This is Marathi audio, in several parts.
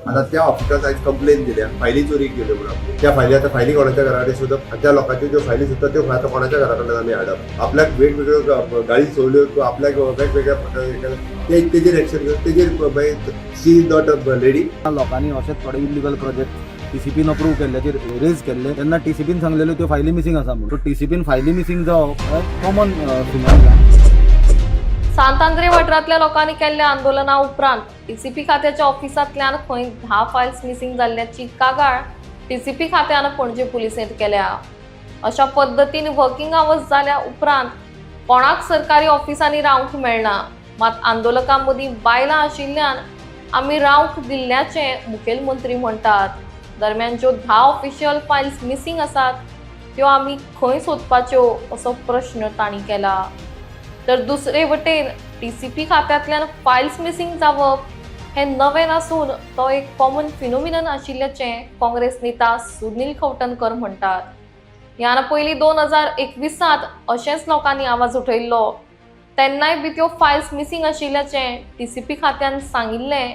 आता त्या ऑफिसात आज कंप्लेन दिल्या, फायली चोरी केल्यो म्हणून. त्या फायली आता फायली कोणाच्या घराकडे शोधप, त्या लोकांच्या ज्यो फायली सुद्धा त्यो आता कोणाच्या घराकडे आम्ही हाडप. आपल्याक वेगवेगळ्यो गाडी चोरल्यो, आपल्याक वेगवेगळ्या प्रकारे तेजेर एक्शन घेवन तेजेर शी इज नॉट अ लेडी. लोकांनी अशेंच थोडे इलिगल प्रोजेक्ट टीसीपीन अप्रूव्ह केल्ल्याचेर रेज केल्ले तेन्ना टीसीपीन सांगलेल्यो त्यो फायली मिसींग आसा म्हणून. सो टीसीपीन फायली मिसींग जावप कॉमन फिनॉमिना. सांतांद्रे वाठारांतल्या लोकांनी केल्ल्या आंदोलना उपरांत टीसीपी खात्याच्या ऑफिसांतल्यान खंय 10 फायल्स मिसींग जाल्ल्याची कागाळ टीसीपी खात्यान पणजे पुलिसेंत केल्या. अशा पद्दतीन वर्किंग आवर्स जाल्या उपरांत कोणाक सरकारी ऑफिसांनी रावंक मेळना. मात आंदोलकां मदीं बायलां आशिल्ल्यान आमी रावंक दिल्ल्याचें मुखेलमंत्री म्हणटात. दरम्यान ज्यो 10 ऑफिशियल फायल्स मिसींग आसात त्यो आमी खंय सोदपाच्यो असो प्रश्न तांणी केला. तर दुसरे वटेन टीसीपी खात्यांतल्यान फायल्स मिसींग जावप हे नवें नासून तो एक कॉमन फिनोमिनन आशिल्ल्याचें काँग्रेस नेता सुनील खवटणकर म्हणटात. ह्यान पयलीं 2021 अशेंच लोकांनी आवाज उठयल्लो तेन्नाय बी त्यो फायल्स मिसींग आशिल्ल्याचें टीसीपी खात्यान सांगिल्लें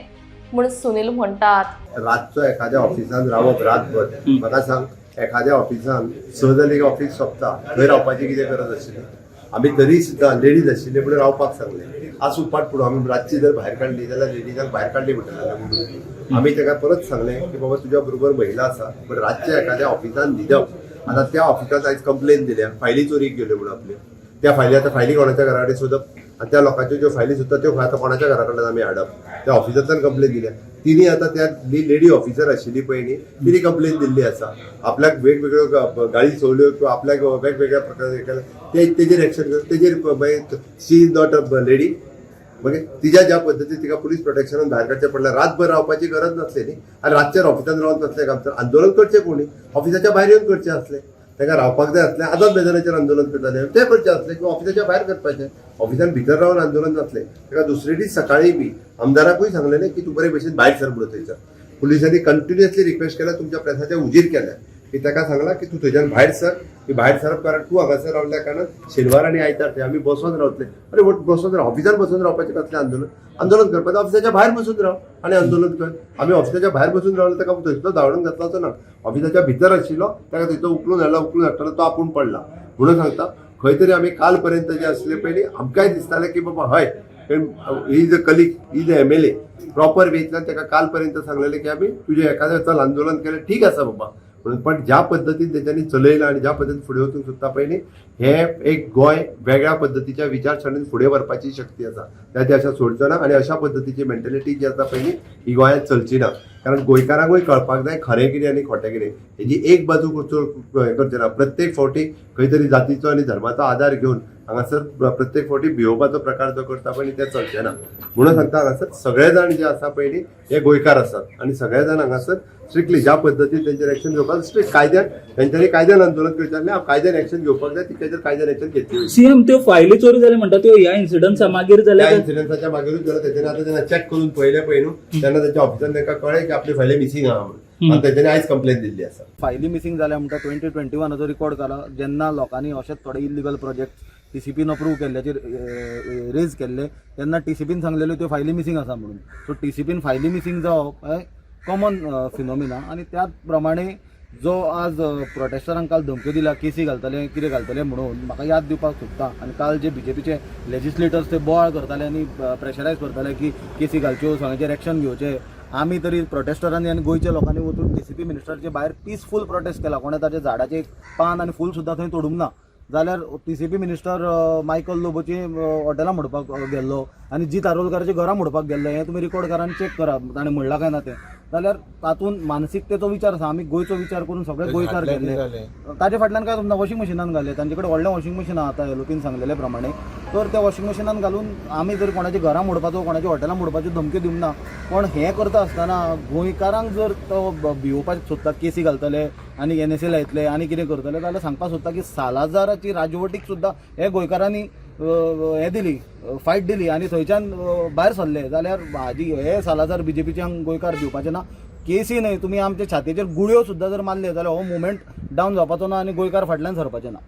म्हूण सुनील म्हणटात. रातचो एखाद्या ऑफिसान रावप रातभर, म्हाका सांग, एखाद्या ऑफिसान 6 जाली ऑफिस सोंपता, थंय रावपाची कितें गरज आशिल्ली? आमी तरी सुद्दां लेडीज आशिल्ले म्हणून रावपाक सांगले. आज उपाट पुरो आमी रातची जर भायर काडली जाल्यार लेडीजांक भायर काडली म्हणटाले. आमी ताका परत सांगले की बाबा तुज्या बरोबर महिला आसा पण रातच्या एखाद्या ऑफिसान न्हिदप. आता त्या ऑफिसात आज कंप्लेन दिल्या, फायली चोरी केल्यो म्हणून आपल्यो. त्या फायली आता फायली कोणाच्या घराकडे शोधप, आणि त्या लोकांच्या ज्यो फायली सुद्धा त्यो आता कोणाच्या घराकडे आमी हाडप. त्या ऑफिसांतल्यान कंप्लेन दिल्या. तिने आता त्या लेडी ऑफिसर आशिल्ली पळय न्ही, तिने कंप्लेन दिल्ली आसा. आपल्याक वेगवेगळ्यो गाडी चोरल्यो किंवा आपल्याक वेगवेगळ्या प्रकारे तेजेर एक्शन घेवन तेजेर शी इज नॉट अ लेडी. म्हणजे तिच्या ज्या पद्दतीन तिका पुलीस प्रोटेक्शनान भायर काडचें पडलें, रातभर रावपाची गरज नसली न्ही. आनी रातच्या ऑफिसान रावन नसलें काम तर आंदोलन करचें कोणी? ऑफिसाच्या भायर येवन करचें आसलें. ताका रावपाक जाय आसलें, आझाद मैदानाचेर आंदोलन करताले ते करचें आसलें किंवा ऑफिसाच्या भायर करपाचें. ऑफिसान भितर रावन आंदोलन जातलें. ताका दुसरे दीस सकाळी बी आमदाराकूय सांगलेलें की तूं बरे भशेन भायर सर म्हणून थंयसर. पुलिसांनी कंटिन्युअसली रिक्वेस्ट केल्या, तुमच्या प्रेसाचे उजीर केल्या की ताका सांगला की तूं थंयच्यान भायर सर. की भायर सरप कारण तूं हांगासर रावल्या कारणान शेनवार आनी आयतार थंय आमी बसोन रावतले. अरे बसोन राव, ऑफिसान बसून रावपाचें कसलें आंदोलन? आंदोलन करपाचें ऑफिसाच्या भायर बसून राव आनी आंदोलन कर. आमी ऑफिसाच्या भायर बसून रावलो, ताका थंयसर धांवडून घातलाचो ना. ऑफिसाच्या भितर आशिल्लो, ताका थंयसर उखलून हाडटालो, तो आपूण पडला म्हणून सांगता. खंय तरी आमी काल पर्यंत जे आसले पयलीं आमकांय दिसतालें की बाबा हय ही is a colleague, is a MLA proper वेतल्यान ताका काल पर्यंत सांगलेलें की आमी तुजें एखादें चल आंदोलन केलें ठीक आसा बाबा म्हणून. पण ज्या पद्दतीन तेच्यांनी चलयलां आनी ज्या पद्दतीन फुडें वचूंक सोदता पळय न्ही, हे एक गोंय वेगळ्या पद्दतीच्या विचारसरणीन फुडें व्हरपाची शक्ती आसा. त्या देशात सोडचो ना आनी अशा पद्दतीची मेंटेलिटी जी आसा पळय न्ही ही गोंयांत चलची ना. कारण गोंयकारांकूय कळपाक जाय खरें कितें आनी खोटें कितें. हेजी एक बाजू हें करचें ना. प्रत्येक फावटी खंय तरी जातीचो आनी धर्माचो आदार घेवन हांगासर प्रत्येक फावटी भिवपाचो प्रकार जो करता पळय ते चलचें ना. म्हणून सांगता हांगासर सगळे जाण जे आसा पळय न्ही हे गोंयकार आसात आनी सगळे जाण हांगासर स्ट्रिक्टली ज्या पद्दतीन तेंचेर एक्शन घेवपाक स्ट्रिक्ट कायद्यान तेंच्यांनी कायद्यान आंदोलन करचें आसलें. कायद्यान एक्शन घेवपाक जाय, तिच्याचेर कायद्यान एक्शन घेतली. सीएम त्यो फायली चोरी जाले म्हणटा त्यो ह्या इन्सिडन्सा मागीर त्या जाल्या. इन्सिडन्साच्या मागीरूच जाल्यार तेच्यानी आतां जेन्ना चॅक करून पळयलें पळय न्हू तेन्ना तेच्या ऑफिसान तांकां कळ्ळें की आपली फायली मिसींग आहा म्हणून. आनी तेच्यानी आयज कंप्लेन दिल्ली आसा. फायली मिसींग जाल्या म्हणटा 2021 रिकॉर्ड केला जेन्ना लोकांनी अशेंच थोडे इलिगल प्रोजेक्ट टीसीपीन अप्रूव्ह केल्ल्याचेर रेज केल्ले तेन्ना टीसीपीन सांगलेल्यो त्यो फायली मिसींग आसा म्हणून. सो टीसीपीन फायली मिसींग जावप कॉमन फिनोमिना. आनी त्याच प्रमाणे जो आज प्रोटेस्टरांक काल धमक्यो दिल्या केसी घालतले कितें घालतले म्हणून म्हाका याद दिवपाक सोदता. आनी काल जे BJPचे लेजिस्लेटर्स ते बोवाळ करताले आनी प्रेशरायज करताले की केसी घालच्यो, सगळ्यांचेर एक्शन घेवचें. आमी तरी प्रोटेस्टरांनी आनी गोंयच्या लोकांनी वचून TCP मिनिस्टरचे भायर पीसफूल प्रोटेस्ट केला. कोणें ताचे झाडाचें एक पान आनी फूल सुद्दां थंय तोडूंक ना. जाल्यार TCP मिनिस्टर मायकल लोबोची हॉटेलां म्हणपाक गेल्लो आनी जीत आरोलकाराची घरां म्हणपाक गेल्लो. हें तुमी रिकॉर्ड करा आनी चॅक करा ताणें म्हणलां काय ना तें. जाल्यार तातूंत मानसिकतेचो विचार आसा. आमी गोंयचो विचार करून सगळे गोंयकार गेल्ले. ताचे फाटल्यान काय तुमकां वॉशिंग मशिनान घाले. तांचे कडेन व्हडलें वॉशिंग मशीन आहा आतां एलोपीन सांगलेले प्रमाणे. तर त्या वॉशिंग मशिनान घालून आमी जर कोणाची घरां मोडपाचो, कोणाची हॉटेलां मोडपाच्यो धमक्यो दिवंक ना. पण हें करता आसतना गोंयकारांक जर तो भिवपाक सोदता, केसी घालतले आनी NSA लायतले आनी कितें करतले जाल्यार सांगपाक सोदता की सालाजाराची राजवटीक सुद्दां हे गोंयकारांनी हें दिली, फायट दिली आनी थंयच्यान भायर सरले. जाल्यार हाजी हे सालाजार BJPच्यांक गोंयकार भिवपाचे ना. केसी न्हय, तुमी आमच्या छातयेचेर गुळयो सुद्दां जर मारले जाल्यार हो मुवमेंट डावन जावपाचो ना आनी गोंयकार फाटल्यान सरपाचे ना.